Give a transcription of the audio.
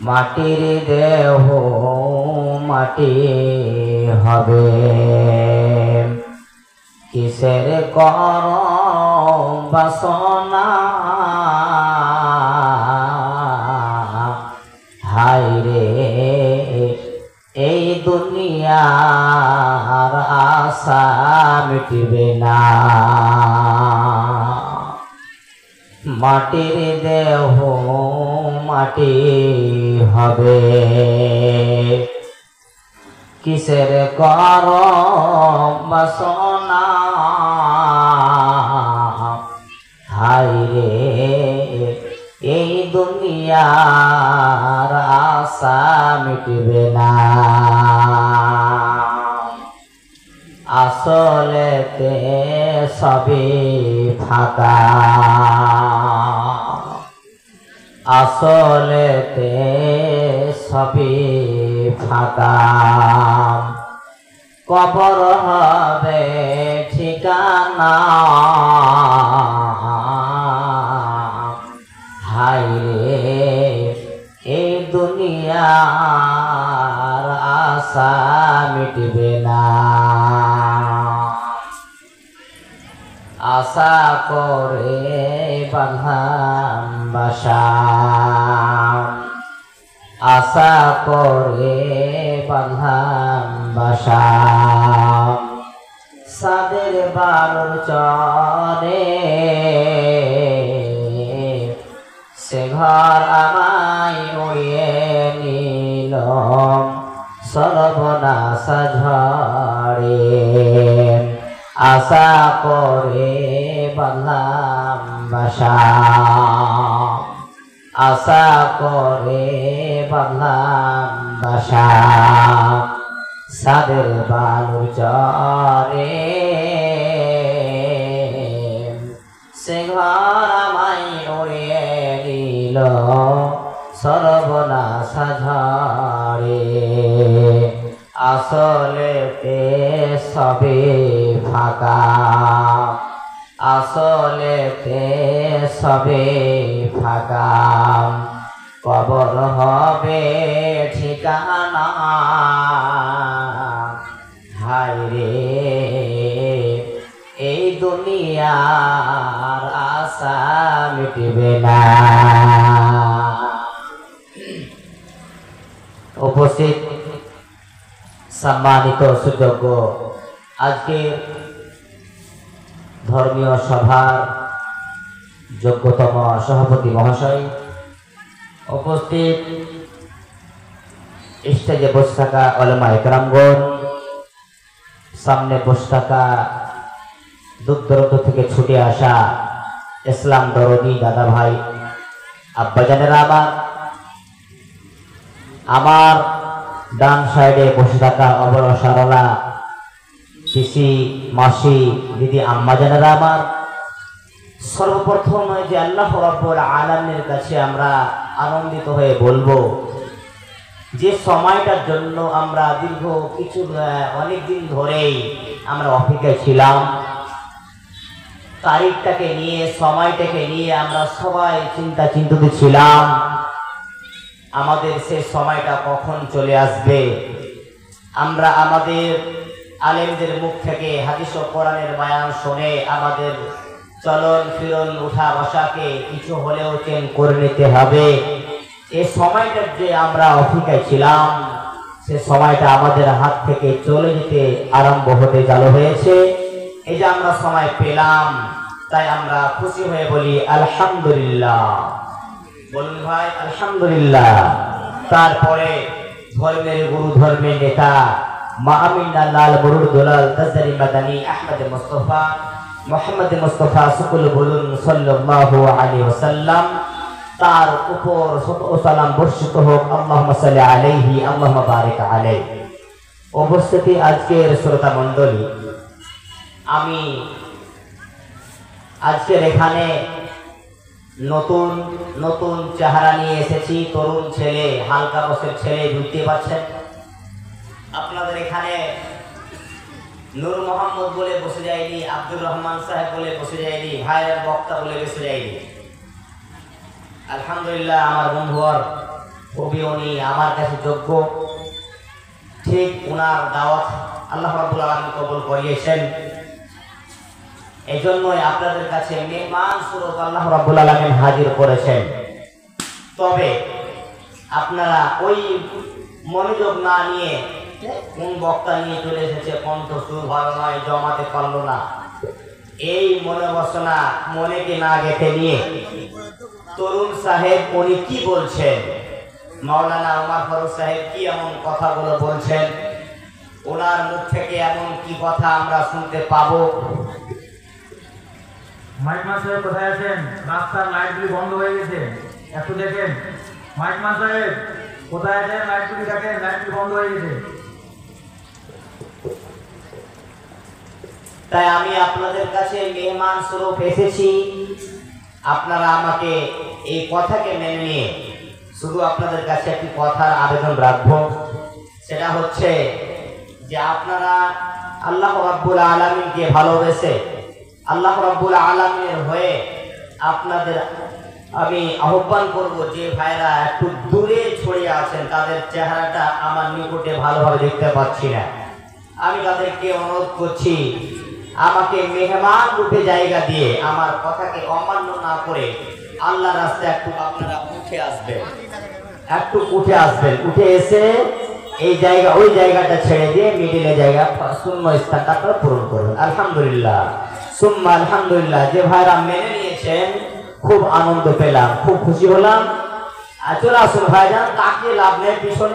মাটির দেহ মাটি হবে, কিসের কর বাসনা, হায় রে এই দুনিয়ার আশা মিটবে না। মাটির দেহ মাটি হবে, কিসের কর বাসনা, হায় রে এই দুনিয়ার আশা মিটবে না। আসলেতে সবই ফাঁকা, আসলেতে সবই ফাঁকা, কবর হবে ঠিকানা, হায় রে এই দুনিয়ার আশা মিটবে না। আশা করে বাঁধলাম বাসা, আশা করে বাঁধলাম বাসা, সাদের বালুর চরে সে ঘর আমায় উড়িয়ে নিল সর্বনাশ ঝড়ে। আশা করে বাঁধলাম বাসা, আশা করে বাঁধলাম বাসা, সাদের বালুর চরে সে ঘর আমায় উড়িয়ে নিল সর্বনাশ ঝড়ে। আসলেতে সবে ফাঁকা, আসলেতে সবে ফাঁকা, কবর হবে ঠিকানা, হায় রে এই দুনিয়ার আশা মিটবে না। উপস্থিত সম্মানিত সুযোগ্য আজকের ধর্মীয় সভার যোগ্যতম সভাপতি মহাশয়, উপস্থিত স্টেজে বসে থাকা উলামা ইকরামগণ, সামনে বসে থাকা দূর দূরান্ত থেকে ছুটে আসা ইসলাম দরদি দাদা ভাই আব্বাজানেরা, আমার ডান সাইডে বসে থাকা অবর সরলা পিসি মাসি দিদি আম্মাজানেরা আমার, সর্বপ্রথম যে আল্লাহ রাব্বুল আলামিনের কাছে আমরা আনন্দিত হয়ে বলবো যে সময়টার জন্য আমরা দীর্ঘ অনেক দিন ধরেই আমরা অপেক্ষায় ছিলাম, তারিখটাকে নিয়ে সময়টাকে নিয়ে আমরা সবাই চিন্তিত ছিলাম, আমাদের সে সময়টা কখন চলে আসবে। আমরা আমাদের আলেমদের মুখ থেকে হাদিস ও কোরআনের বয়ান শুনে আমাদের চলন ফিরন উঠা বসাকে কিছু হলেও চেঞ্জ করে নিতে হবে। এই সময়টার যে আমরা অপেক্ষায় ছিলাম, সে সময়টা আমাদের হাত থেকে চলে যেতে আরম্ভ হতে চালু হয়েছে। এই যে আমরা সময় পেলাম, তাই আমরা খুশি হয়ে বলি আলহামদুলিল্লাহ। বলুন ভাই আলহামদুলিল্লাহ। তারপরে ধর্মের গুরু, ধর্মের নেতা মাআমিনা লাল বরুর দোলাল তাজরি মাদানী আহমদ মুস্তাফা মুহাম্মদ মুস্তাফা সুকুল বলুন সাল্লাল্লাহু আলাইহি ওয়াসাল্লাম, তার উপর শত সালাম বর্ষিত হোক। আল্লাহুম্মা সাল্লি আলাইহি আল্লাহুম্মা বারিক আলাইহি। উপস্থিতি আজকের শ্রোতা মণ্ডলী, আমি আজকের এখানে নতুন নতুন চেহারা নিয়ে এসেছি, তরুণ ছেলে, হালকা বয়সের ছেলে, বুঝতে পারছেন। আপনাদের এখানে নূর মোহাম্মদ বলে বসে যায়নি, আব্দুর রহমান সাহেব বলে বসে যায়নি, ভাইয়ের বক্তা বলে বসে যায়নি। আলহামদুলিল্লাহ, আমার বন্ধুর খুবই উনি আমার কাছে যোগ্য। ঠিক ওনার দাওয়াত আল্লাহ রাব্বুল আলামিন কবুল করিয়েছেন। এই জন্যই আপনাদের কাছে মেহমান স্বরূপ আল্লাহ রাব্বুল আলামিন হাজির করেছেন। তবে আপনারা ওই মনোযোগ না নিয়ে কোন বক্তা নিয়ে চলে এসেছে, কণ্ঠ সুর ভালো নয়, জমাতে পারলো না, এই মনে বাসনা মনেকে না গেঁথে নিয়ে তরুণ সাহেব উনি কি বলছেন, মাওলানা ওমর ফারুক সাহেব কি এমন কথাগুলো বলছেন, ওনার মুখ থেকে এমন কি কথা আমরা শুনতে পাবো। মাইক মাস্টার কোথায় আছেন? রাস্তার লাইটগুলি বন্ধ হয়ে গেছে, একটু দেখেন। মাইক মাস্টার কোথায় আছেন? লাইটগুলি দেখেন, লাইটগুলি বন্ধ হয়ে গেছে। তাই আমি আপনাদের কাছে মেহমান স্বরূপ এসেছি। আপনারা আমাকে এই কথাকে মেনে নিয়ে শুধু আপনাদের কাছে একটি কথার আবেদন রাখবো, সেটা হচ্ছে যে আপনারা আল্লাহ রাব্বুল আলামিনকে ভালোবেসে আল্লাহ রাব্বুল আলামিনের হয়ে আপনাদের আমি আহ্বান করব, যে ভাইরা একটু দূরে ছড়িয়ে আছেন তাদের চেহারাটা আমার নিকটে ভালোভাবে দেখতে পাচ্ছি না, আমি তাদেরকে অনুরোধ করছি আমাকে মেহমান রূপে জায়গা দিয়ে আমার কথাকে অমান্য না করে আল্লাহর রাস্তায় একটু আপনারা উঠে আসবেন, একটু উঠে আসবেন। উঠে এসে এই জায়গা ওই জায়গাটা ছেড়ে দিয়ে মিডিলে জায়গা শূন্য স্থানটা আপনারা পূরণ করবেন। আলহামদুলিল্লাহ, সুম্মা আলহামদুলিল্লাহ। যে ভাইরা মেনে নিয়েছেন খুব আনন্দ পেলাম, খুব খুশি হলাম। চলে আসুন ভাইজান, তাকিয়ে লাভ নেই, পিছনে